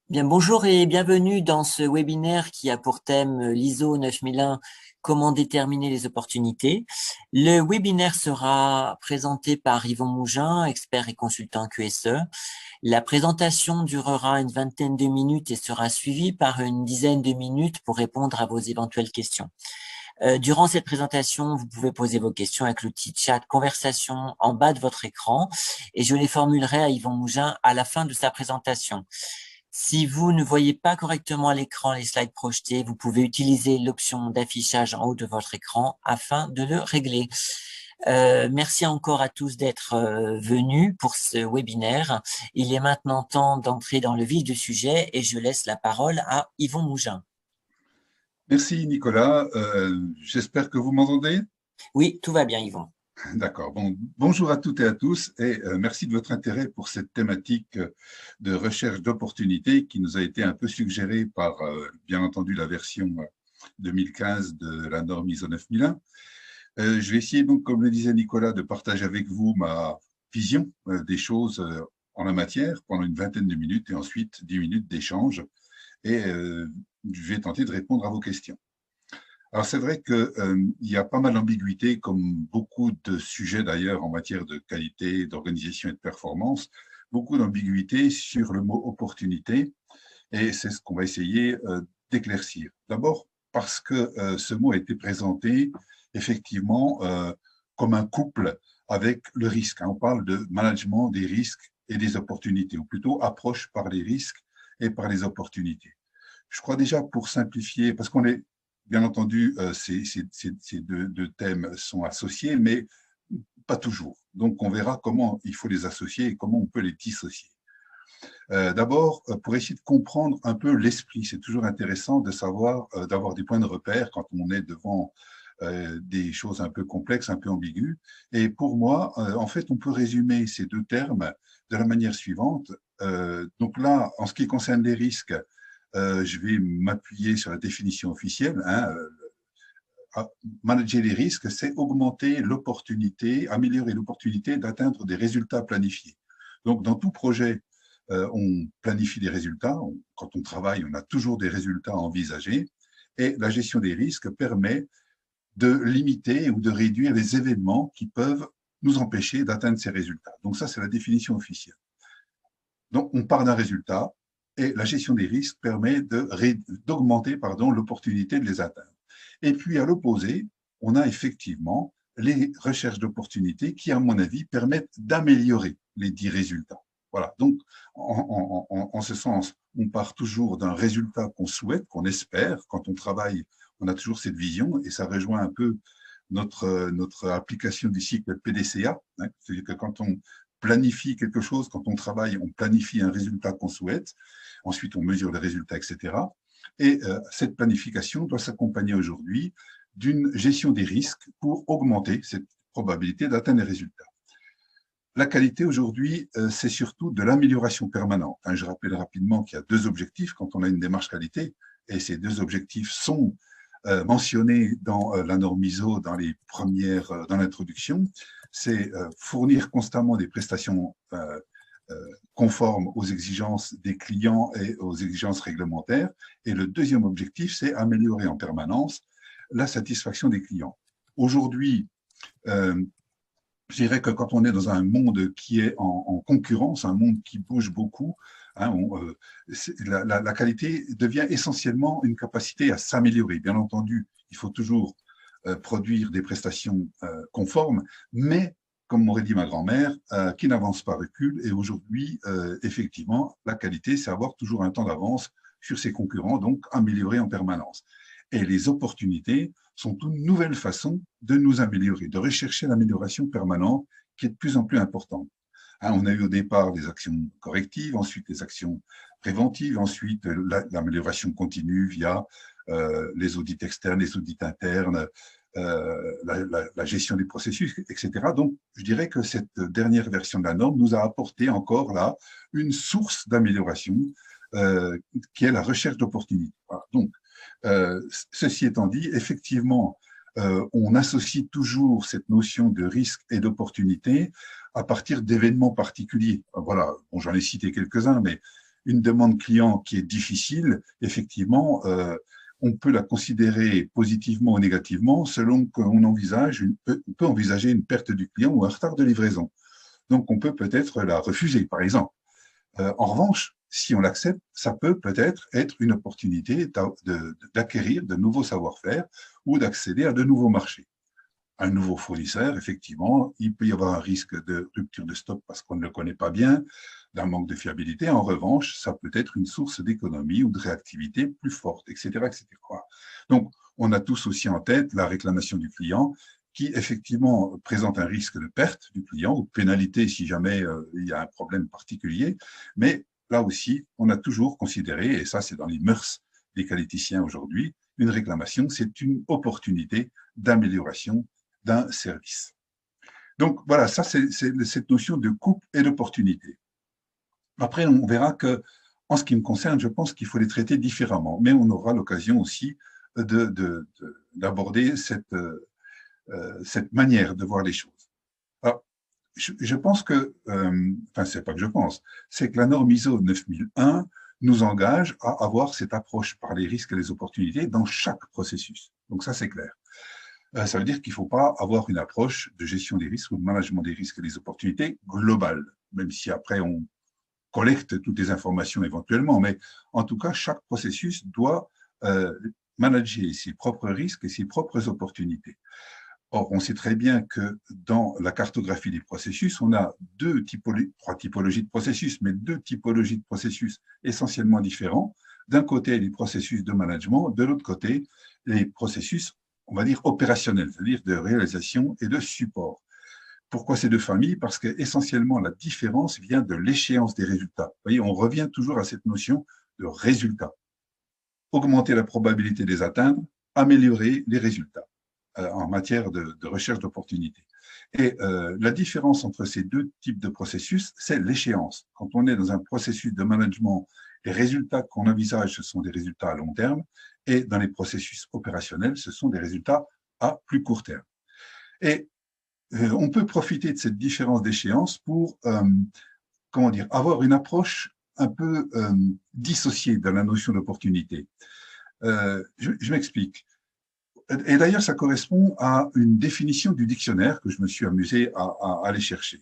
Bien, bonjour et bienvenue dans ce webinaire qui a pour thème l'ISO 9001, comment déterminer les opportunités. Le webinaire sera présenté par Yvon Mougin, expert et consultant QSE. La présentation durera une vingtaine de minutes et sera suivie par une dizaine de minutes pour répondre à vos éventuelles questions. Durant cette présentation, vous pouvez poser vos questions avec l'outil chat conversation en bas de votre écran et je les formulerai à Yvon Mougin à la fin de sa présentation. Si vous ne voyez pas correctement à l'écran les slides projetés, vous pouvez utiliser l'option d'affichage en haut de votre écran afin de le régler. Merci encore à tous d'être venus pour ce webinaire. Il est maintenant temps d'entrer dans le vif du sujet et je laisse la parole à Yvon Mougin. Merci Nicolas, j'espère que vous m'entendez. Oui, tout va bien Yvon. D'accord, bonjour à toutes et à tous et merci de votre intérêt pour cette thématique de recherche d'opportunités qui nous a été un peu suggérée par, bien entendu, la version 2015 de la norme ISO 9001. Je vais essayer donc, comme le disait Nicolas, de partager avec vous ma vision des choses en la matière pendant une vingtaine de minutes et ensuite 10 minutes d'échange et je vais tenter de répondre à vos questions. Alors, c'est vrai qu'il y a pas mal d'ambiguïté, comme beaucoup de sujets d'ailleurs en matière de qualité, d'organisation et de performance, beaucoup d'ambiguïté sur le mot opportunité, et c'est ce qu'on va essayer d'éclaircir. D'abord, parce que ce mot a été présenté effectivement comme un couple avec le risque. On parle de management des risques et des opportunités, ou plutôt approche par les risques et par les opportunités. Je crois déjà, pour simplifier, parce qu'on est, bien entendu, ces deux thèmes sont associés, mais pas toujours. Donc, on verra comment il faut les associer et comment on peut les dissocier. D'abord, pour essayer de comprendre un peu l'esprit, c'est toujours intéressant de savoir, d'avoir des points de repère quand on est devant des choses un peu complexes, un peu ambiguës. Et pour moi, en fait, on peut résumer ces deux termes de la manière suivante. Donc là, en ce qui concerne les risques, je vais m'appuyer sur la définition officielle. Manager les risques, c'est augmenter l'opportunité, améliorer l'opportunité d'atteindre des résultats planifiés. Donc, dans tout projet, on planifie des résultats. Quand on travaille, on a toujours des résultats envisagés. Et la gestion des risques permet de limiter ou de réduire les événements qui peuvent nous empêcher d'atteindre ces résultats. Donc ça, c'est la définition officielle. Donc, on part d'un résultat et la gestion des risques permet d'augmenter l'opportunité de les atteindre. Et puis, à l'opposé, on a effectivement les recherches d'opportunités qui, à mon avis, permettent d'améliorer les dits résultats. Voilà. Donc, en ce sens, on part toujours d'un résultat qu'on souhaite, qu'on espère. Quand on travaille, on a toujours cette vision et ça rejoint un peu notre application du cycle PDCA. C'est-à-dire que quand on planifie quelque chose, quand on travaille, on planifie un résultat qu'on souhaite. Ensuite, on mesure les résultats, etc. Et cette planification doit s'accompagner aujourd'hui d'une gestion des risques pour augmenter cette probabilité d'atteindre les résultats. La qualité aujourd'hui, c'est surtout de l'amélioration permanente. Je rappelle rapidement qu'il y a deux objectifs quand on a une démarche qualité, et ces deux objectifs sont mentionnés dans la norme ISO dans l'introduction. C'est fournir constamment des prestations conformes aux exigences des clients et aux exigences réglementaires. Et le deuxième objectif, c'est améliorer en permanence la satisfaction des clients. Aujourd'hui, je dirais que quand on est dans un monde qui est en concurrence, un monde qui bouge beaucoup, la qualité devient essentiellement une capacité à s'améliorer. Bien entendu, il faut toujours produire des prestations conformes, mais, comme m'aurait dit ma grand-mère, qui n'avance pas recule. Et aujourd'hui, effectivement, la qualité, c'est avoir toujours un temps d'avance sur ses concurrents, donc améliorer en permanence. Et les opportunités sont une nouvelle façon de nous améliorer, de rechercher l'amélioration permanente qui est de plus en plus importante. On a eu au départ des actions correctives, ensuite les actions préventives, ensuite l'amélioration continue via les audits externes, les audits internes, la gestion des processus, etc. Donc, je dirais que cette dernière version de la norme nous a apporté encore là une source d'amélioration qui est la recherche d'opportunités. Voilà. Donc, ceci étant dit, effectivement, on associe toujours cette notion de risque et d'opportunité à partir d'événements particuliers. Voilà, bon, j'en ai cité quelques-uns, mais une demande client qui est difficile, effectivement, on peut la considérer positivement ou négativement selon qu'on on peut envisager une perte du client ou un retard de livraison. Donc, on peut peut-être la refuser, par exemple. En revanche, si on l'accepte, ça peut peut-être être une opportunité d'acquérir de nouveaux savoir-faire ou d'accéder à de nouveaux marchés. Un nouveau fournisseur, effectivement, il peut y avoir un risque de rupture de stock parce qu'on ne le connaît pas bien, d'un manque de fiabilité. En revanche, ça peut être une source d'économie ou de réactivité plus forte, etc., etc. Donc, on a tous aussi en tête la réclamation du client qui, effectivement, présente un risque de perte du client ou de pénalité si jamais il y a un problème particulier. Mais là aussi, on a toujours considéré, et ça c'est dans les mœurs des qualiticiens aujourd'hui, une réclamation, c'est une opportunité d'amélioration d'un service. Donc voilà, ça c'est cette notion de coupe et d'opportunité. Après, on verra que, en ce qui me concerne, je pense qu'il faut les traiter différemment, mais on aura l'occasion aussi d'aborder cette manière de voir les choses. Alors, je pense que, enfin, c'est pas que je pense, c'est que la norme ISO 9001 nous engage à avoir cette approche par les risques et les opportunités dans chaque processus. Donc ça, c'est clair. Ça veut dire qu'il ne faut pas avoir une approche de gestion des risques ou de management des risques et des opportunités globale, même si après on collecte toutes les informations éventuellement. Mais en tout cas, chaque processus doit manager ses propres risques et ses propres opportunités. Or, on sait très bien que dans la cartographie des processus, on a trois typologies de processus, mais deux typologies de processus essentiellement différents. D'un côté, les processus de management, de l'autre côté, les processus, on va dire, opérationnels, c'est-à-dire de réalisation et de support. Pourquoi ces deux familles? Parce que essentiellement, la différence vient de l'échéance des résultats. Vous voyez, on revient toujours à cette notion de résultat. Augmenter la probabilité de les atteindre, améliorer les résultats en matière de recherche d'opportunités. Et la différence entre ces deux types de processus, c'est l'échéance. Quand on est dans un processus de management, les résultats qu'on envisage, ce sont des résultats à long terme, et dans les processus opérationnels, ce sont des résultats à plus court terme. Et on peut profiter de cette différence d'échéance pour, comment dire, avoir une approche un peu dissociée de la notion d'opportunité. Je m'explique. Et d'ailleurs, ça correspond à une définition du dictionnaire que je me suis amusé à aller chercher.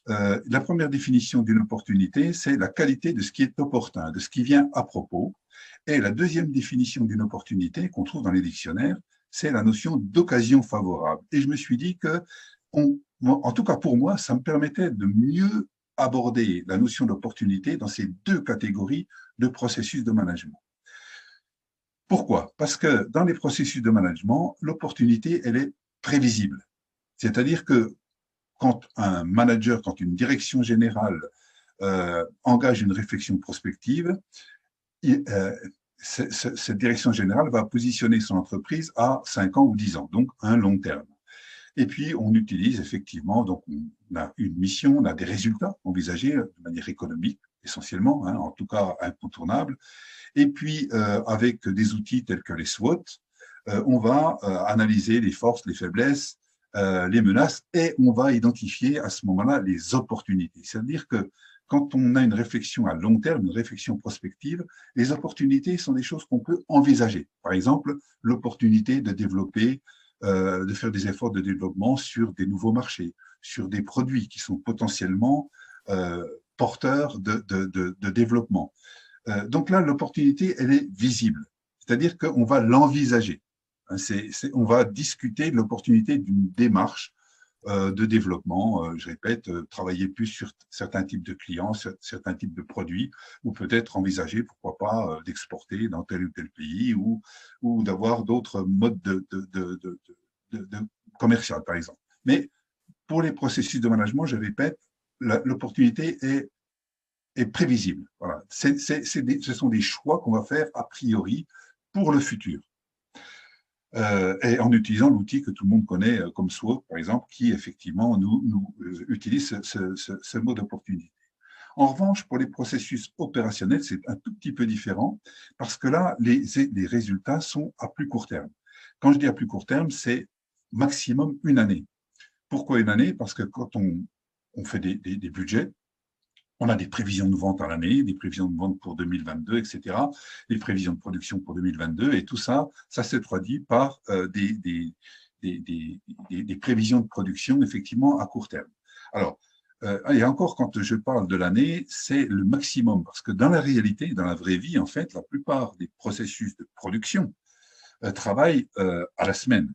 La première définition d'une opportunité, c'est la qualité de ce qui est opportun, de ce qui vient à propos. Et la deuxième définition d'une opportunité qu'on trouve dans les dictionnaires, c'est la notion d'occasion favorable. Et je me suis dit que, en tout cas pour moi, ça me permettait de mieux aborder la notion d'opportunité dans ces deux catégories de processus de management. Pourquoi? Parce que dans les processus de management, l'opportunité, elle est prévisible. C'est-à-dire que quand un manager, quand une direction générale engage une réflexion prospective, cette direction générale va positionner son entreprise à 5 ans ou 10 ans, donc à un long terme. Et puis, on utilise effectivement, donc on a une mission, on a des résultats envisagés de manière économique, essentiellement, hein, en tout cas incontournable. Et puis, avec des outils tels que les SWOT, on va analyser les forces, les faiblesses, les menaces, et on va identifier à ce moment-là les opportunités. C'est-à-dire que quand on a une réflexion à long terme, une réflexion prospective, les opportunités sont des choses qu'on peut envisager. Par exemple, l'opportunité de développer, de faire des efforts de développement sur des nouveaux marchés, sur des produits qui sont potentiellement porteurs de développement. Donc là, l'opportunité, elle est visible. C'est-à-dire qu'on va l'envisager. On va discuter de l'opportunité d'une démarche de développement, je répète, travailler plus sur certains types de clients, certains types de produits, ou peut-être envisager, pourquoi pas, d'exporter dans tel ou tel pays, ou d'avoir d'autres modes de commercial, par exemple. Mais pour les processus de management, je répète, l'opportunité est prévisible. Voilà. Ce sont des choix qu'on va faire a priori pour le futur. Et en utilisant l'outil que tout le monde connaît comme SWOT, par exemple, qui effectivement nous utilise ce mot d'opportunité. En revanche, pour les processus opérationnels, c'est un tout petit peu différent parce que là, les résultats sont à plus court terme. Quand je dis à plus court terme, c'est maximum une année. Pourquoi une année? Parce que quand on fait des budgets, On a des prévisions de vente à l'année, des prévisions de vente pour 2022, etc., des prévisions de production pour 2022, et tout ça, ça se traduit par des prévisions de production, effectivement, à court terme. Alors, et encore, quand je parle de l'année, c'est le maximum, parce que dans la réalité, dans la vraie vie, en fait, la plupart des processus de production travaillent à la semaine.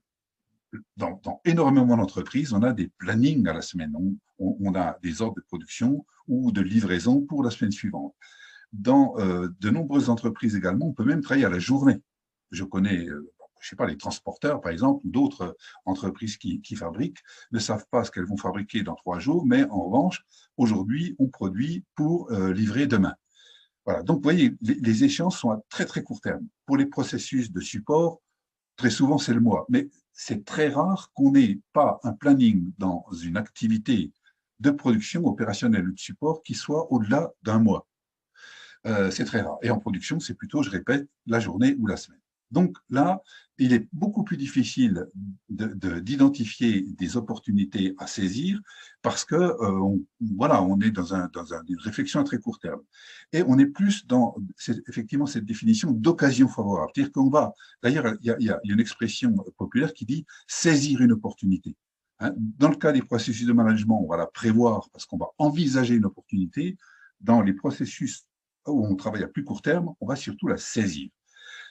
Dans énormément d'entreprises, on a des plannings à la semaine. On a des ordres de production ou de livraison pour la semaine suivante. Dans de nombreuses entreprises également, on peut même travailler à la journée. Je connais, je sais pas, les transporteurs, par exemple, ou d'autres entreprises qui fabriquent, ne savent pas ce qu'elles vont fabriquer dans 3 jours, mais en revanche, aujourd'hui, on produit pour livrer demain. Voilà. Donc, vous voyez, les échéances sont à très, très court terme. Pour les processus de support, très souvent, c'est le mois. Mais c'est très rare qu'on n'ait pas un planning dans une activité de production opérationnelle ou de support qui soit au-delà d'un mois. C'est très rare. Et en production, c'est plutôt, je répète, la journée ou la semaine. Donc là, il est beaucoup plus difficile d'identifier des opportunités à saisir parce que voilà, on est dans une réflexion à très court terme. Et on est plus dans effectivement cette définition d'occasion favorable. C'est-à-dire qu'on va, d'ailleurs, il y a une expression populaire qui dit saisir une opportunité. Hein. Dans le cas des processus de management, on va la prévoir parce qu'on va envisager une opportunité. Dans les processus où on travaille à plus court terme, on va surtout la saisir.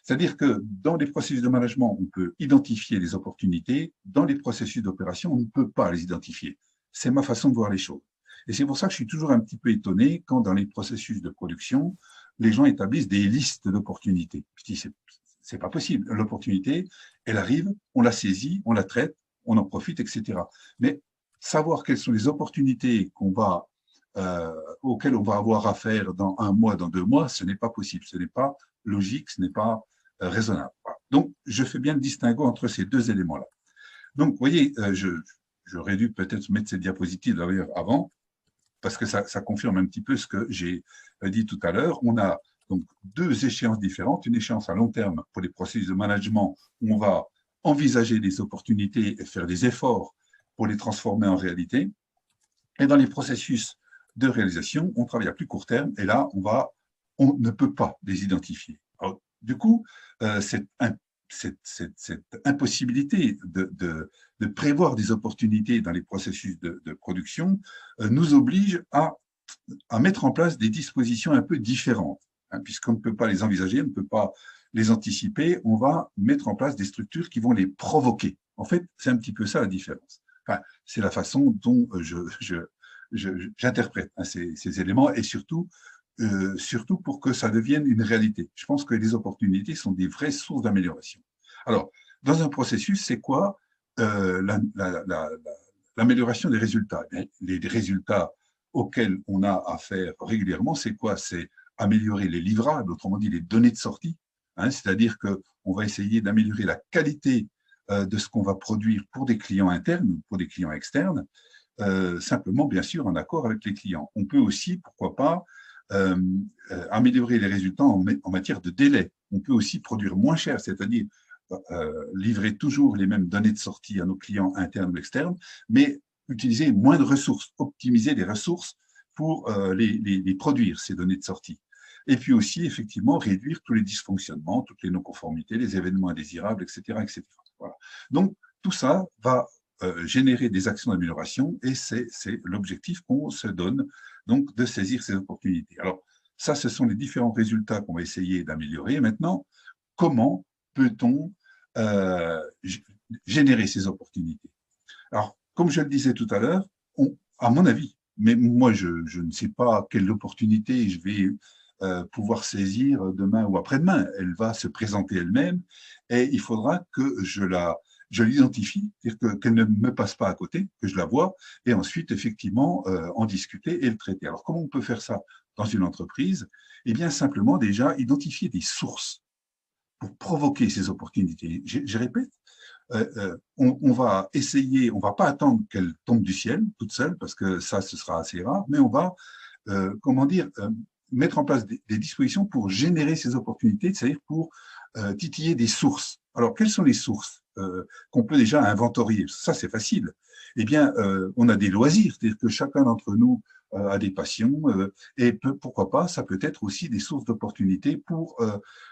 C'est-à-dire que dans les processus de management, on peut identifier les opportunités. Dans les processus d'opération, on ne peut pas les identifier. C'est ma façon de voir les choses. Et c'est pour ça que je suis toujours un petit peu étonné quand dans les processus de production, les gens établissent des listes d'opportunités. Je dis, c'est pas possible. L'opportunité, elle arrive, on la saisit, on la traite, on en profite, etc. Mais savoir quelles sont les opportunités auxquelles on va avoir affaire dans 1 mois, dans 2 mois, ce n'est pas possible. Ce n'est pas logique, ce n'est pas raisonnable. Voilà. Donc, je fais bien le distinguo entre ces deux éléments-là. Donc, vous voyez, j'aurais dû peut-être mettre cette diapositive d'ailleurs avant, parce que ça confirme un petit peu ce que j'ai dit tout à l'heure. On a donc 2 échéances différentes, une échéance à long terme pour les processus de management où on va envisager des opportunités et faire des efforts pour les transformer en réalité. Et dans les processus de réalisation, on travaille à plus court terme et là, on ne peut pas les identifier. Alors, du coup, cette impossibilité de prévoir des opportunités dans les processus de production nous oblige à mettre en place des dispositions un peu différentes. Hein, puisqu'on ne peut pas les envisager, on ne peut pas les anticiper, on va mettre en place des structures qui vont les provoquer. En fait, c'est un petit peu ça la différence. Enfin, c'est la façon dont j'interprète ces éléments et surtout pour que ça devienne une réalité. Je pense que les opportunités sont des vraies sources d'amélioration. Alors, dans un processus, c'est quoi l'amélioration des résultats? Les résultats auxquels on a affaire régulièrement, c'est quoi? C'est améliorer les livrables, autrement dit les données de sortie, hein, c'est-à-dire qu'on va essayer d'améliorer la qualité de ce qu'on va produire pour des clients internes, pour des clients externes, simplement, bien sûr, en accord avec les clients. On peut aussi, pourquoi pas, améliorer les résultats en matière de délai. On peut aussi produire moins cher, c'est-à-dire livrer toujours les mêmes données de sortie à nos clients internes ou externes, mais utiliser moins de ressources, optimiser les ressources pour les produire, ces données de sortie. Et puis aussi, effectivement, réduire tous les dysfonctionnements, toutes les non-conformités, les événements indésirables, etc. etc. Voilà. Donc, tout ça va générer des actions d'amélioration et c'est l'objectif qu'on se donne, donc de saisir ces opportunités. Alors, ça, ce sont les différents résultats qu'on va essayer d'améliorer. Maintenant, comment peut-on générer ces opportunités? Alors, comme je le disais tout à l'heure, à mon avis, mais moi, je ne sais pas quelle opportunité je vais pouvoir saisir demain ou après-demain. Elle va se présenter elle-même et il faudra que je l'identifie, c'est-à-dire qu'elle ne me passe pas à côté, que je la vois, et ensuite, effectivement, en discuter et le traiter. Alors, comment on peut faire ça dans une entreprise? Eh bien, simplement, déjà, identifier des sources pour provoquer ces opportunités. Je répète, on va essayer, on va pas attendre qu'elle tombe du ciel toute seule, parce que ça, ce sera assez rare, mais on va, mettre en place des dispositions pour générer ces opportunités, c'est-à-dire pour titiller des sources. Alors, quelles sont les sources qu'on peut déjà inventorier? Ça, c'est facile. Eh bien, on a des loisirs, c'est-à-dire que chacun d'entre nous à des passions, et pourquoi pas, ça peut être aussi des sources d'opportunités pour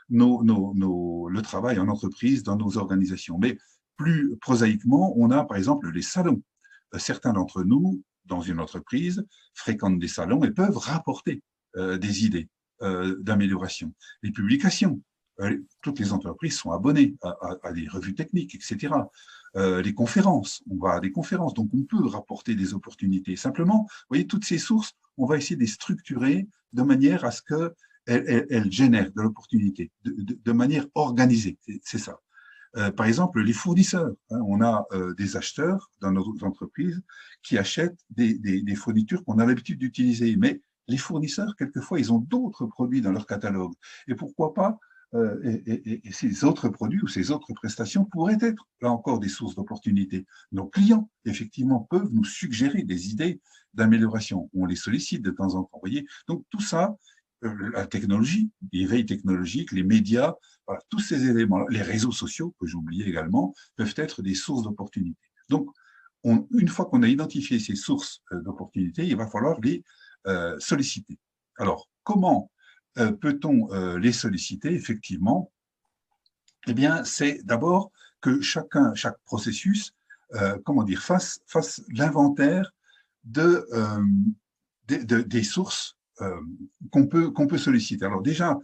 le travail en entreprise, dans nos organisations. Mais plus prosaïquement, on a par exemple les salons. Certains d'entre nous, dans une entreprise, fréquentent des salons et peuvent rapporter des idées d'amélioration. Les publications, toutes les entreprises sont abonnées à des revues techniques, etc. Les conférences, on va à des conférences, donc on peut rapporter des opportunités. Simplement, vous voyez, toutes ces sources, on va essayer de les structurer de manière à ce qu'elles génèrent de l'opportunité, de manière organisée, c'est ça. Par exemple, les fournisseurs. Hein, on a des acheteurs dans nos entreprises qui achètent des fournitures qu'on a l'habitude d'utiliser. Mais les fournisseurs, quelquefois, ils ont d'autres produits dans leur catalogue. Et pourquoi pas et ces autres produits ou ces autres prestations pourraient être, là encore, des sources d'opportunités. Nos clients, effectivement, peuvent nous suggérer des idées d'amélioration. On les sollicite de temps en temps. Voyez. Donc, tout ça, la technologie, l'éveil technologique, les médias, voilà, tous ces éléments, les réseaux sociaux, que j'oubliais également, peuvent être des sources d'opportunités. Donc, une fois qu'on a identifié ces sources d'opportunités, il va falloir les solliciter. Alors, comment peut-on les solliciter effectivement? Eh bien, c'est d'abord que chaque processus, comment dire, fasse l'inventaire des sources qu'on peut solliciter. Alors déjà,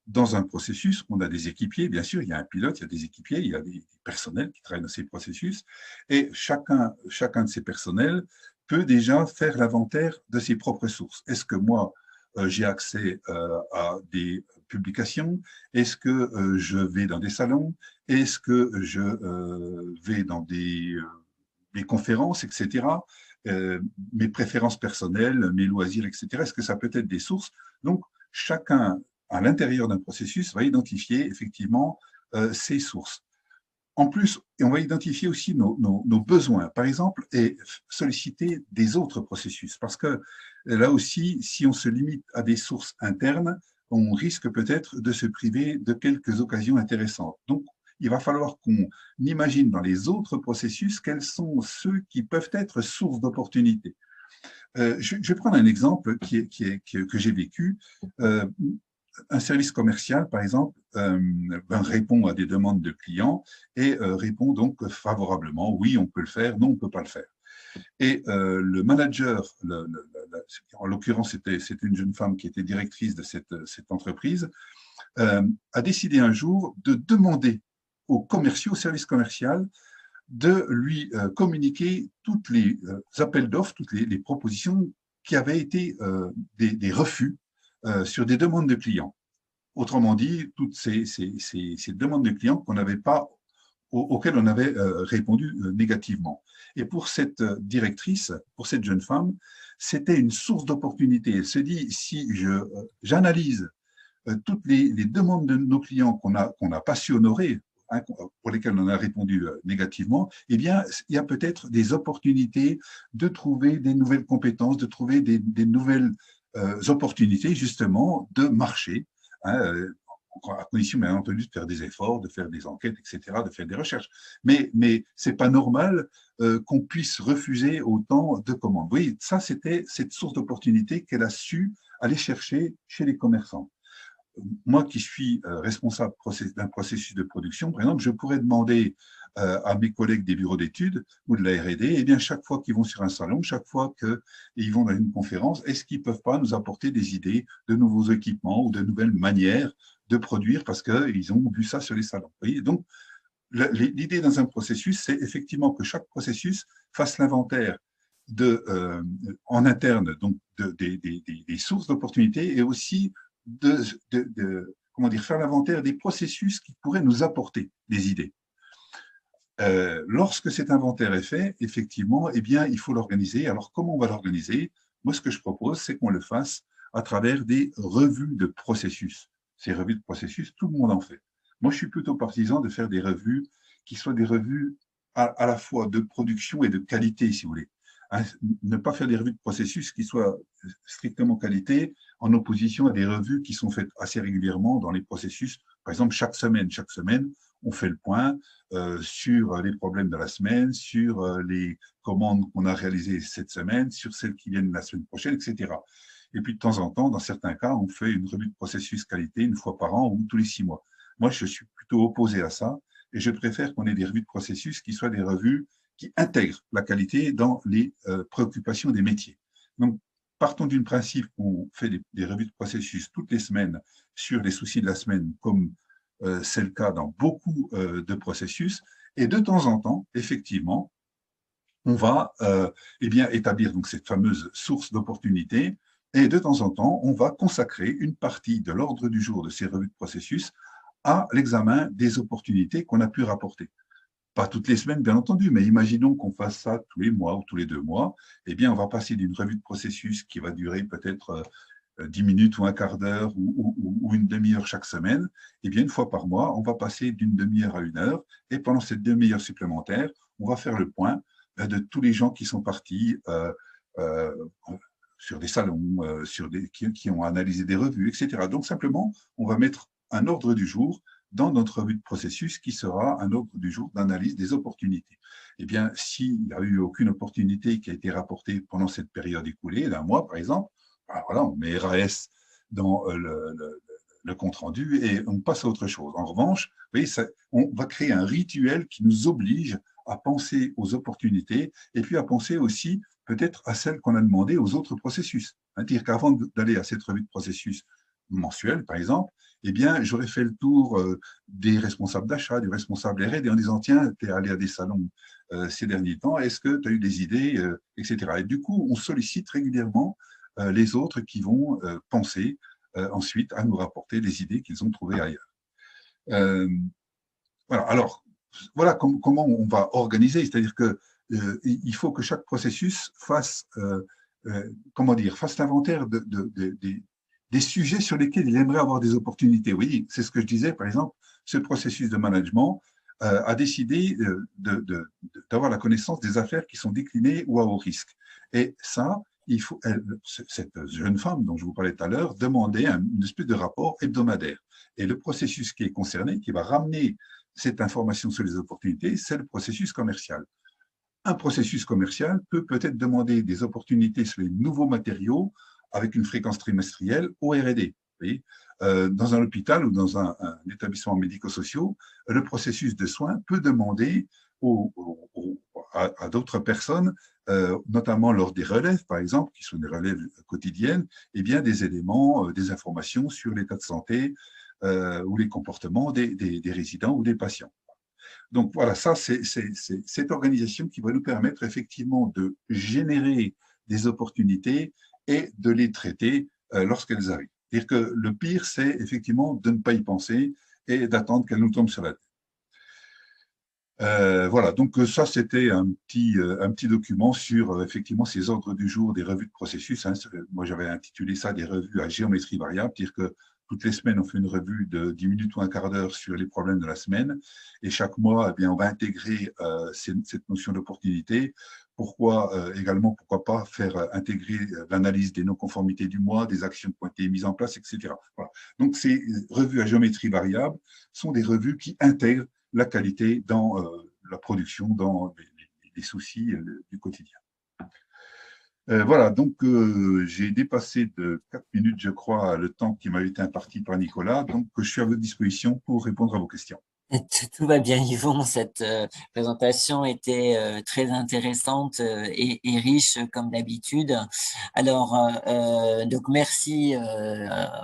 dans un processus, on a des équipiers, bien sûr, il y a un pilote, il y a des équipiers, il y a des personnels qui travaillent dans ces processus, et chacun de ces personnels peut déjà faire l'inventaire de ses propres sources. Est-ce que moi, j'ai accès à des publications? Est-ce que je vais dans des salons? Est-ce que je vais dans des conférences, etc. Mes préférences personnelles, mes loisirs, etc. Est-ce que ça peut être des sources? Donc, chacun, à l'intérieur d'un processus, va identifier effectivement ses sources. En plus, on va identifier aussi nos besoins, par exemple, et solliciter des autres processus. Parce que là aussi, si on se limite à des sources internes, on risque peut-être de se priver de quelques occasions intéressantes. Donc, il va falloir qu'on imagine dans les autres processus quels sont ceux qui peuvent être sources d'opportunités. Je vais prendre un exemple que j'ai vécu. Un service commercial, par exemple, répond à des demandes de clients et répond donc favorablement, oui, on peut le faire, non, on ne peut pas le faire. Et le manager, en l'occurrence, c'était une jeune femme qui était directrice de cette entreprise, a décidé un jour de demander aux commerciaux, au service commercial, de lui communiquer toutes les appels d'offres, toutes les propositions qui avaient été des refus sur des demandes de clients. Autrement dit, toutes ces demandes de clients qu'on n'avait pas, auxquelles on avait répondu négativement. Et pour cette directrice, pour cette jeune femme, c'était une source d'opportunité. Elle se dit, si j'analyse toutes les demandes de nos clients qu'on n'a pas su honorer, hein, pour lesquelles on a répondu négativement, eh bien, il y a peut-être des opportunités de trouver des nouvelles compétences, de trouver des nouvelles opportunités, justement, de marché, hein, à condition, bien entendu, de faire des efforts, de faire des enquêtes, etc., de faire des recherches. Mais ce n'est pas normal qu'on puisse refuser autant de commandes. Oui, ça, c'était cette source d'opportunité qu'elle a su aller chercher chez les commerçants. Moi qui suis responsable d'un processus de production, par exemple, je pourrais demander à mes collègues des bureaux d'études ou de la R&D, eh bien, chaque fois qu'ils vont sur un salon, chaque fois qu'ils vont dans une conférence, est-ce qu'ils ne peuvent pas nous apporter des idées de nouveaux équipements ou de nouvelles manières de produire parce qu'ils ont vu ça sur les salons. Vous voyez. Donc, l'idée dans un processus, c'est effectivement que chaque processus fasse l'inventaire en interne donc des sources d'opportunités et aussi comment dire, faire l'inventaire des processus qui pourraient nous apporter des idées. Lorsque cet inventaire est fait, effectivement, eh bien, il faut l'organiser. Alors, comment on va l'organiser? Moi, ce que je propose, c'est qu'on le fasse à travers des revues de processus. Ces revues de processus, tout le monde en fait. Moi, je suis plutôt partisan de faire des revues qui soient des revues à la fois de production et de qualité, si vous voulez. Hein, ne pas faire des revues de processus qui soient strictement qualité, en opposition à des revues qui sont faites assez régulièrement dans les processus. Par exemple, chaque semaine, on fait le point sur les problèmes de la semaine, sur les commandes qu'on a réalisées cette semaine, sur celles qui viennent la semaine prochaine, etc. Et puis de temps en temps, dans certains cas, on fait une revue de processus qualité une fois par an ou tous les 6 mois. Moi, je suis plutôt opposé à ça et je préfère qu'on ait des revues de processus qui soient des revues qui intègrent la qualité dans les préoccupations des métiers. Donc, partons du principe qu'on fait des revues de processus toutes les semaines sur les soucis de la semaine, comme c'est le cas dans beaucoup de processus. Et de temps en temps, effectivement, on va eh bien, établir donc cette fameuse source d'opportunité. Et de temps en temps, on va consacrer une partie de l'ordre du jour de ces revues de processus à l'examen des opportunités qu'on a pu rapporter. Pas toutes les semaines, bien entendu, mais imaginons qu'on fasse ça tous les mois ou tous les 2 mois. Eh bien, on va passer d'une revue de processus qui va durer peut-être 10 minutes ou un quart d'heure ou une demi-heure chaque semaine. Eh bien, une fois par mois, on va passer d'une demi-heure à 1 heure. Et pendant cette demi-heure supplémentaire, on va faire le point de tous les gens qui sont partis euh, sur des salons, qui ont analysé des revues, etc. Donc, simplement, on va mettre un ordre du jour dans notre revue de processus qui sera un ordre du jour d'analyse des opportunités. Eh bien, s'il n'y a eu aucune opportunité qui a été rapportée pendant cette période écoulée, d'un mois par exemple, ben voilà, on met RAS dans le compte-rendu et on passe à autre chose. En revanche, vous voyez, on va créer un rituel qui nous oblige à penser aux opportunités et puis à penser aussi peut-être à celles qu'on a demandées aux autres processus. C'est-à-dire qu'avant d'aller à cette revue de processus mensuelle, par exemple, eh bien, j'aurais fait le tour des responsables d'achat, du responsable R&D en disant, tiens, tu es allé à des salons ces derniers temps, est-ce que tu as eu des idées, etc. Et du coup, on sollicite régulièrement les autres qui vont penser ensuite à nous rapporter les idées qu'ils ont trouvées ailleurs. Voilà. Alors, voilà comment on va organiser, c'est-à-dire que il faut que chaque processus fasse, comment dire, fasse l'inventaire des sujets sur lesquels il aimerait avoir des opportunités. Oui, c'est ce que je disais, par exemple, ce processus de management a décidé d'avoir la connaissance des affaires qui sont déclinées ou à haut risque. Et ça, cette jeune femme dont je vous parlais tout à l'heure demandait une espèce de rapport hebdomadaire. Et le processus qui est concerné, qui va ramener cette information sur les opportunités, c'est le processus commercial. Un processus commercial peut peut-être demander des opportunités sur les nouveaux matériaux avec une fréquence trimestrielle au R&D. Dans un hôpital ou dans un établissement médico-social, le processus de soins peut demander à d'autres personnes, notamment lors des relèves, par exemple, qui sont des relèves quotidiennes, eh bien, des éléments, des informations sur l'état de santé ou les comportements des résidents ou des patients. Donc voilà, ça, c'est cette organisation qui va nous permettre effectivement de générer des opportunités et de les traiter lorsqu'elles arrivent. C'est-à-dire que le pire, c'est effectivement de ne pas y penser et d'attendre qu'elles nous tombent sur la tête. Voilà, donc ça, c'était un petit document sur effectivement ces ordres du jour des revues de processus. Hein. Moi, j'avais intitulé ça des revues à géométrie variable, c'est-à-dire que toutes les semaines, on fait une revue de 10 minutes ou un quart d'heure sur les problèmes de la semaine. Et chaque mois, eh bien, on va intégrer cette notion d'opportunité. Également, pourquoi pas faire intégrer l'analyse des non-conformités du mois, des actions qui ont été mises en place, etc. Voilà. Donc, ces revues à géométrie variable sont des revues qui intègrent la qualité dans la production, dans les soucis du quotidien. Voilà, donc j'ai dépassé de 4 minutes, je crois, le temps qui m'avait été imparti par Nicolas, donc je suis à votre disposition pour répondre à vos questions. Tout va bien, Yvon. Cette présentation était très intéressante et riche comme d'habitude. Alors, donc merci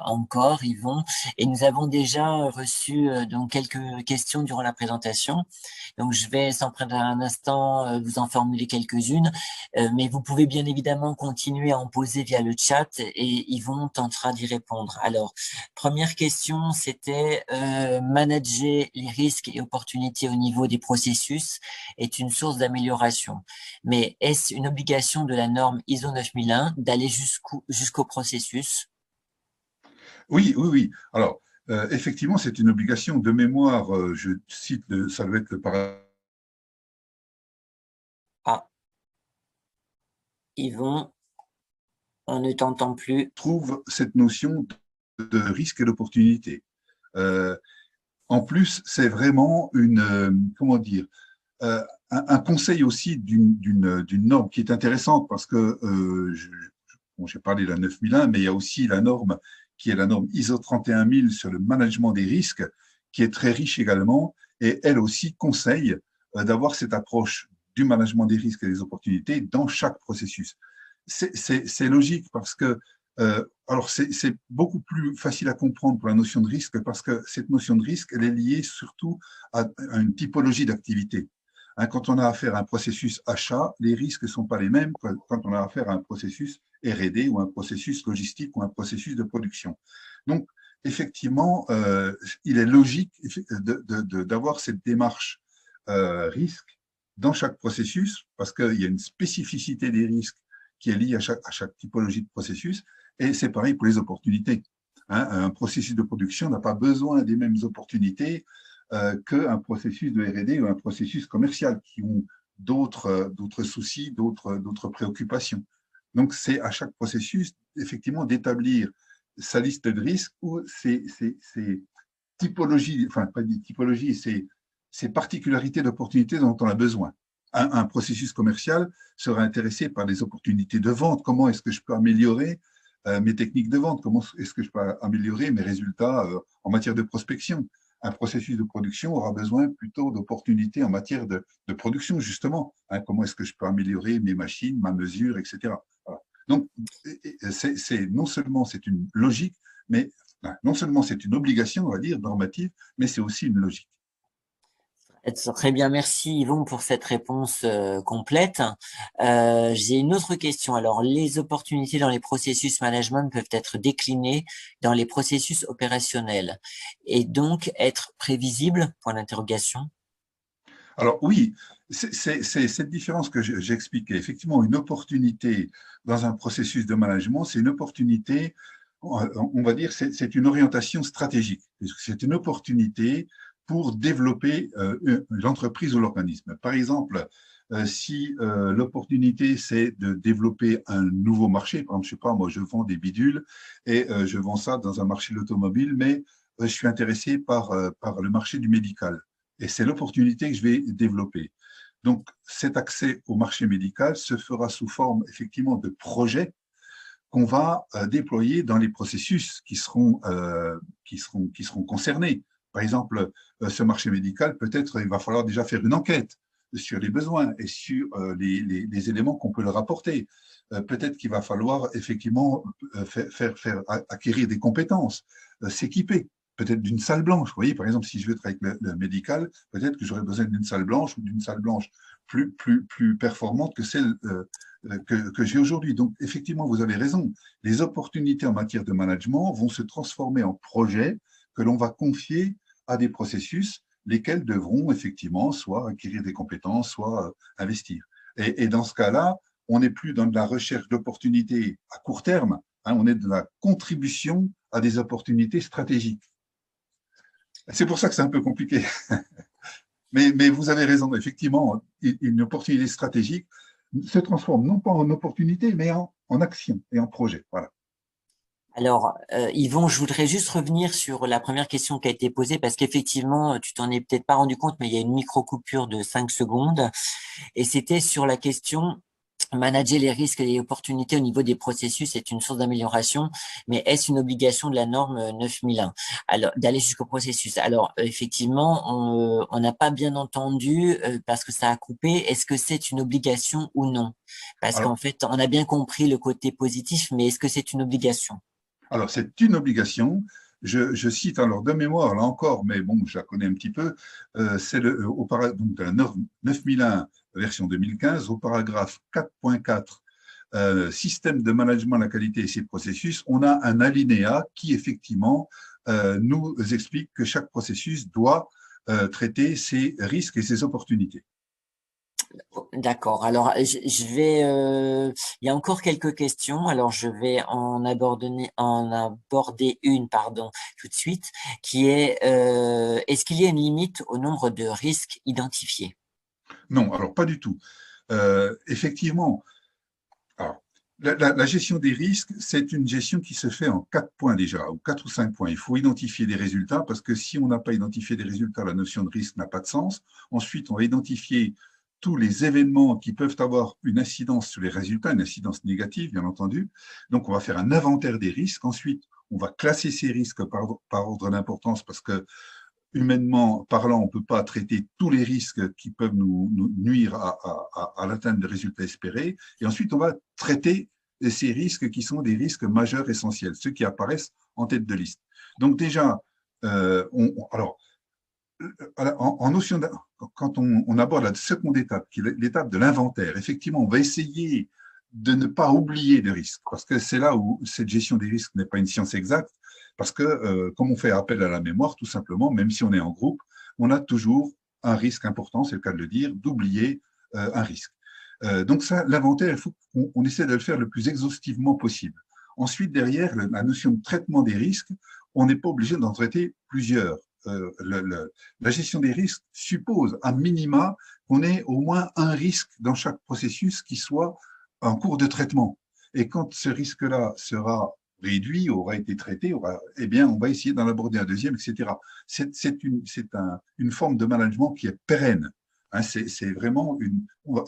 encore, Yvon. Et nous avons déjà reçu donc quelques questions durant la présentation. Donc, je vais sans prendre un instant vous en formuler quelques-unes, mais vous pouvez bien évidemment continuer à en poser via le chat et Yvon tentera d'y répondre. Alors, première question, c'était manager les risques et opportunités au niveau des processus est une source d'amélioration. Mais est-ce une obligation de la norme ISO 9001 d'aller jusqu'au processus? Oui, oui, oui. Alors, effectivement, c'est une obligation de mémoire. Je cite, ça doit être le paragraphe. Ah, Yvon, on ne t'entend plus. Trouve cette notion de risque et d'opportunité. En plus, c'est vraiment comment dire, un conseil aussi d'une norme qui est intéressante parce que bon, j'ai parlé de la 9001, mais il y a aussi la norme qui est la norme ISO 31000 sur le management des risques, qui est très riche également, et elle aussi conseille d'avoir cette approche du management des risques et des opportunités dans chaque processus. C'est logique parce que alors c'est beaucoup plus facile à comprendre pour la notion de risque parce que cette notion de risque, elle est liée surtout à une typologie d'activité. Hein, quand on a affaire à un processus achat, les risques ne sont pas les mêmes que quand on a affaire à un processus R&D ou un processus logistique ou un processus de production. Donc, effectivement, il est logique d'avoir cette démarche risque dans chaque processus parce qu'il y a une spécificité des risques qui est liée à chaque typologie de processus. Et c'est pareil pour les opportunités. Hein, un processus de production n'a pas besoin des mêmes opportunités qu'un processus de R&D ou un processus commercial qui ont d'autres soucis, d'autres préoccupations. Donc, c'est à chaque processus, effectivement, d'établir sa liste de risques ou ses typologies, enfin, pas des typologies, ces particularités d'opportunités dont on a besoin. Un processus commercial sera intéressé par les opportunités de vente. Comment est-ce que je peux améliorer mes techniques de vente? Comment est-ce que je peux améliorer mes résultats en matière de prospection? Un processus de production aura besoin plutôt d'opportunités en matière de production, justement. Hein, comment est-ce que je peux améliorer mes machines, ma mesure, etc. Voilà. Donc, non seulement c'est une logique, mais non seulement c'est une obligation, on va dire, normative, mais c'est aussi une logique. Très bien, merci Yvon pour cette réponse complète. J'ai une autre question. Alors, les opportunités dans les processus management peuvent être déclinées dans les processus opérationnels et donc être prévisibles? Point d'interrogation. Alors oui, c'est cette différence que j'expliquais. Effectivement, une opportunité dans un processus de management, c'est une opportunité, on va dire, c'est une orientation stratégique. C'est une opportunité pour développer l'entreprise ou l'organisme. Par exemple, si l'opportunité, c'est de développer un nouveau marché, par exemple, je sais pas, moi, je vends des bidules et je vends ça dans un marché de l'automobile, mais je suis intéressé par le marché du médical. Et c'est l'opportunité que je vais développer. Donc, cet accès au marché médical se fera sous forme effectivement de projets qu'on va déployer dans les processus qui seront concernés. Par exemple, ce marché médical, peut-être il va falloir déjà faire une enquête sur les besoins et sur les éléments qu'on peut leur apporter. Peut-être qu'il va falloir effectivement faire acquérir des compétences, s'équiper peut-être d'une salle blanche. Vous voyez, par exemple, si je veux travailler avec le médical, peut-être que j'aurais besoin d'une salle blanche ou d'une salle blanche plus performante que celle que j'ai aujourd'hui. Donc, effectivement, vous avez raison. Les opportunités en matière de management vont se transformer en projets que l'on va confier à des processus, lesquels devront effectivement soit acquérir des compétences, soit investir. Et dans ce cas-là, on n'est plus dans de la recherche d'opportunités à court terme, hein, on est dans la contribution à des opportunités stratégiques. C'est pour ça que c'est un peu compliqué. Mais vous avez raison, effectivement, une opportunité stratégique se transforme non pas en opportunité, mais en action et en projet. Voilà. Alors, Yvon, je voudrais juste revenir sur la première question qui a été posée parce qu'effectivement, tu t'en es peut-être pas rendu compte, mais il y a une micro-coupure de 5 secondes et c'était sur la question manager les risques et les opportunités au niveau des processus est une source d'amélioration, mais est-ce une obligation de la norme 9001? Alors, d'aller jusqu'au processus. Alors, effectivement, on n'a pas bien entendu parce que ça a coupé. Est-ce que c'est une obligation ou non? Parce qu'en Alors, fait, on a bien compris le côté positif, mais est-ce que c'est une obligation? Alors, c'est une obligation. Je cite alors de mémoire, là encore, mais bon, je la connais un petit peu, c'est donc la norme 9001 version 2015, au paragraphe 4.4, système de management de la qualité et ses processus, on a un alinéa qui effectivement nous explique que chaque processus doit traiter ses risques et ses opportunités. D'accord. Alors, je vais. Il y a encore quelques questions. Alors, je vais en aborder une, pardon, tout de suite, qui est est-ce qu'il y a une limite au nombre de risques identifiés? Non, alors pas du tout. Effectivement, alors, La gestion des risques, c'est une gestion qui se fait en 4 points déjà, ou 4 ou 5 points. Il faut identifier des résultats, parce que si on n'a pas identifié des résultats, la notion de risque n'a pas de sens. Ensuite, on va identifier tous les événements qui peuvent avoir une incidence sur les résultats, une incidence négative, bien entendu. Donc, on va faire un inventaire des risques. Ensuite, on va classer ces risques par ordre d'importance, parce que humainement parlant, on ne peut pas traiter tous les risques qui peuvent nous nuire à l'atteinte des résultats espérés. Et ensuite, on va traiter ces risques qui sont des risques majeurs essentiels, ceux qui apparaissent en tête de liste. Donc déjà, alors, en notion quand on aborde la seconde étape, qui est l'étape de l'inventaire, effectivement, on va essayer de ne pas oublier de risques, parce que c'est là où cette gestion des risques n'est pas une science exacte, parce que comme on fait appel à la mémoire, tout simplement, même si on est en groupe, on a toujours un risque important, c'est le cas de le dire, d'oublier un risque. Donc ça, l'inventaire, il faut qu'on essaie de le faire le plus exhaustivement possible. Ensuite, derrière, la notion de traitement des risques, on n'est pas obligé d'en traiter plusieurs. La gestion des risques suppose, à minima, qu'on ait au moins un risque dans chaque processus qui soit en cours de traitement. Et quand ce risque-là sera réduit, aura été traité, eh bien, on va essayer d'en aborder un deuxième, etc. C'est une forme de management qui est pérenne. Hein, c'est vraiment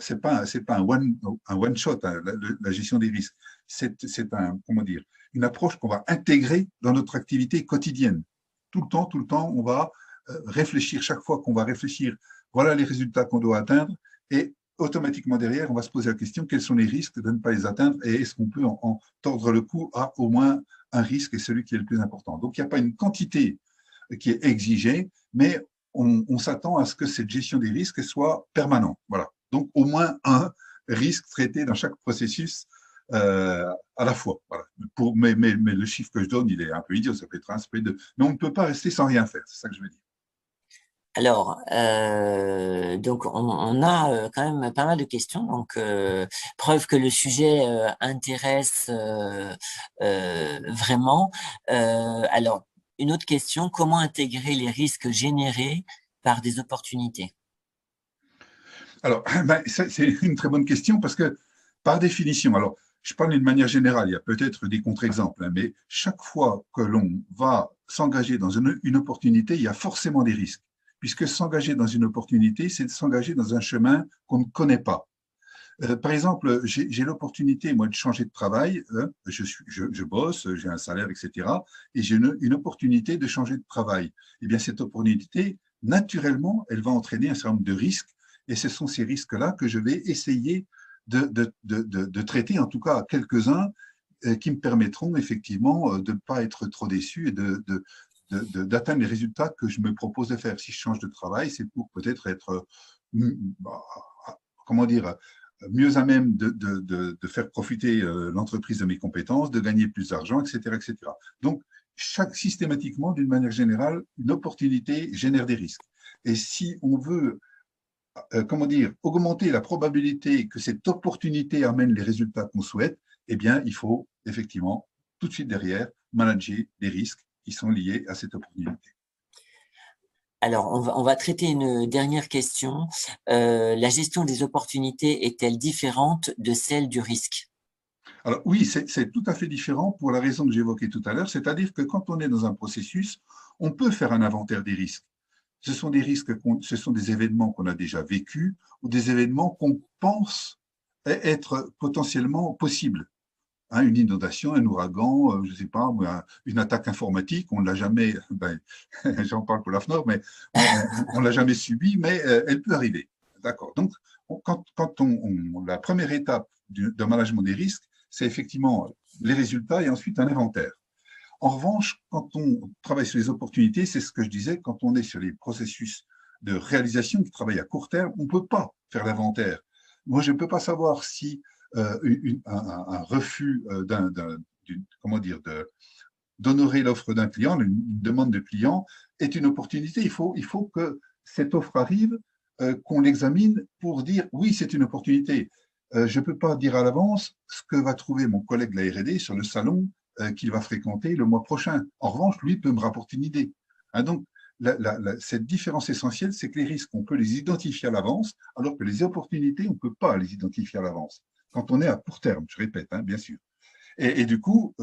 c'est pas un one shot, hein, la gestion des risques. C'est comment dire, une approche qu'on va intégrer dans notre activité quotidienne. Tout le temps, on va réfléchir chaque fois qu'on va réfléchir. Voilà les résultats qu'on doit atteindre, et automatiquement derrière, on va se poser la question, quels sont les risques de ne pas les atteindre, et est-ce qu'on peut en tordre le cou à au moins un risque, et celui qui est le plus important. Donc, il n'y a pas une quantité qui est exigée, mais on s'attend à ce que cette gestion des risques soit permanente. Voilà. Donc, au moins un risque traité dans chaque processus à la fois. Voilà. Mais le chiffre que je donne, il est un peu idiot, ça peut être un, ça peut être deux. Mais on ne peut pas rester sans rien faire, c'est ça que je veux dire. Alors, donc on a quand même pas mal de questions, donc preuve que le sujet intéresse vraiment. Alors, une autre question, comment intégrer les risques générés par des opportunités? Alors, ben, c'est une très bonne question, parce que, par définition, alors, je parle d'une manière générale, il y a peut-être des contre-exemples, hein, mais chaque fois que l'on va s'engager dans une opportunité, il y a forcément des risques, puisque s'engager dans une opportunité, c'est s'engager dans un chemin qu'on ne connaît pas. Par exemple, j'ai l'opportunité, moi, de changer de travail, hein, je bosse, j'ai un salaire, etc., et j'ai une opportunité de changer de travail. Eh bien, cette opportunité, naturellement, elle va entraîner un certain nombre de risques, et ce sont ces risques-là que je vais essayer de traiter, en tout cas quelques-uns, qui me permettront effectivement de ne pas être trop déçu et d'atteindre les résultats que je me propose de faire. Si je change de travail, c'est pour peut-être être, comment dire, mieux à même de faire profiter l'entreprise de mes compétences, de gagner plus d'argent, etc., etc. Donc, systématiquement, d'une manière générale, une opportunité génère des risques. Et si on veut, comment dire, augmenter la probabilité que cette opportunité amène les résultats qu'on souhaite, eh bien, il faut effectivement, tout de suite derrière, manager les risques qui sont liés à cette opportunité. Alors, on va traiter une dernière question. La gestion des opportunités est-elle différente de celle du risque? Alors oui, c'est tout à fait différent pour la raison que j'évoquais tout à l'heure, c'est-à-dire que quand on est dans un processus, on peut faire un inventaire des risques. Ce sont des risques, ce sont des événements qu'on a déjà vécus, ou des événements qu'on pense être potentiellement possibles. Hein, une inondation, un ouragan, je ne sais pas, une attaque informatique, on ne l'a jamais, ben, j'en parle pour la FNOR, mais on ne l'a jamais subi, mais elle peut arriver. D'accord. Donc, la première étape d'un management des risques, c'est effectivement les résultats et ensuite un inventaire. En revanche, quand on travaille sur les opportunités, c'est ce que je disais, quand on est sur les processus de réalisation qui travaillent à court terme, on ne peut pas faire l'inventaire. Moi, je ne peux pas savoir si un refus comment dire, d'honorer l'offre d'un client, une demande de client, est une opportunité. Il faut que cette offre arrive, qu'on l'examine pour dire oui, c'est une opportunité. Je ne peux pas dire à l'avance ce que va trouver mon collègue de la R&D sur le salon qu'il va fréquenter le mois prochain. En revanche, lui peut me rapporter une idée. Hein, donc, cette différence essentielle, c'est que les risques, on peut les identifier à l'avance, alors que les opportunités, on ne peut pas les identifier à l'avance. quand on est à court terme, je répète, hein, bien sûr. Et du coup,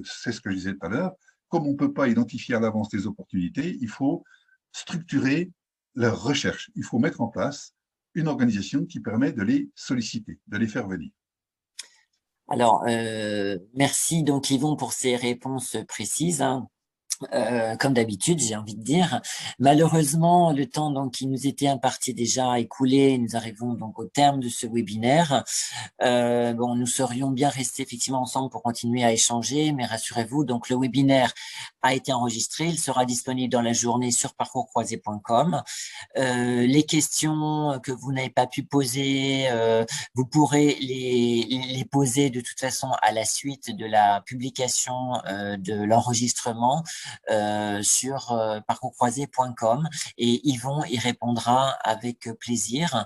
c'est ce que je disais tout à l'heure, comme on ne peut pas identifier à l'avance les opportunités, il faut structurer leur recherche. Il faut mettre en place une organisation qui permet de les solliciter, de les faire venir. Alors, merci donc Yvon pour ces réponses précises, hein. Comme d'habitude, j'ai envie de dire. Malheureusement, le temps donc qui nous était imparti déjà écoulé. Nous arrivons donc au terme de ce webinaire. Bon, nous serions bien restés effectivement ensemble pour continuer à échanger, mais rassurez-vous, donc le webinaire a été enregistré. Il sera disponible dans la journée sur parcourscroisé.com. Les questions que vous n'avez pas pu poser, vous pourrez les poser de toute façon à la suite de la publication de l'enregistrement sur parcourscroisé.com et Yvon y répondra avec plaisir.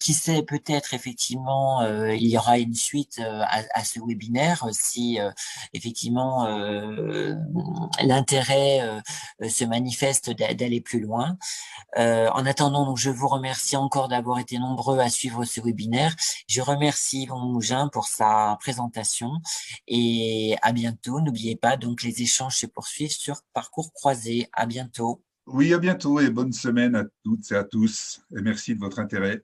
Qui sait, peut-être effectivement il y aura une suite à ce webinaire si effectivement l'intérêt se manifeste d'aller plus loin. En attendant, donc, je vous remercie encore d'avoir été nombreux à suivre ce webinaire. Je remercie Yvon Mougin pour sa présentation et à bientôt. N'oubliez pas, donc, les échanges se poursuivent sur Parcours Croisé. À bientôt. Oui, à bientôt et bonne semaine à toutes et à tous. Et merci de votre intérêt.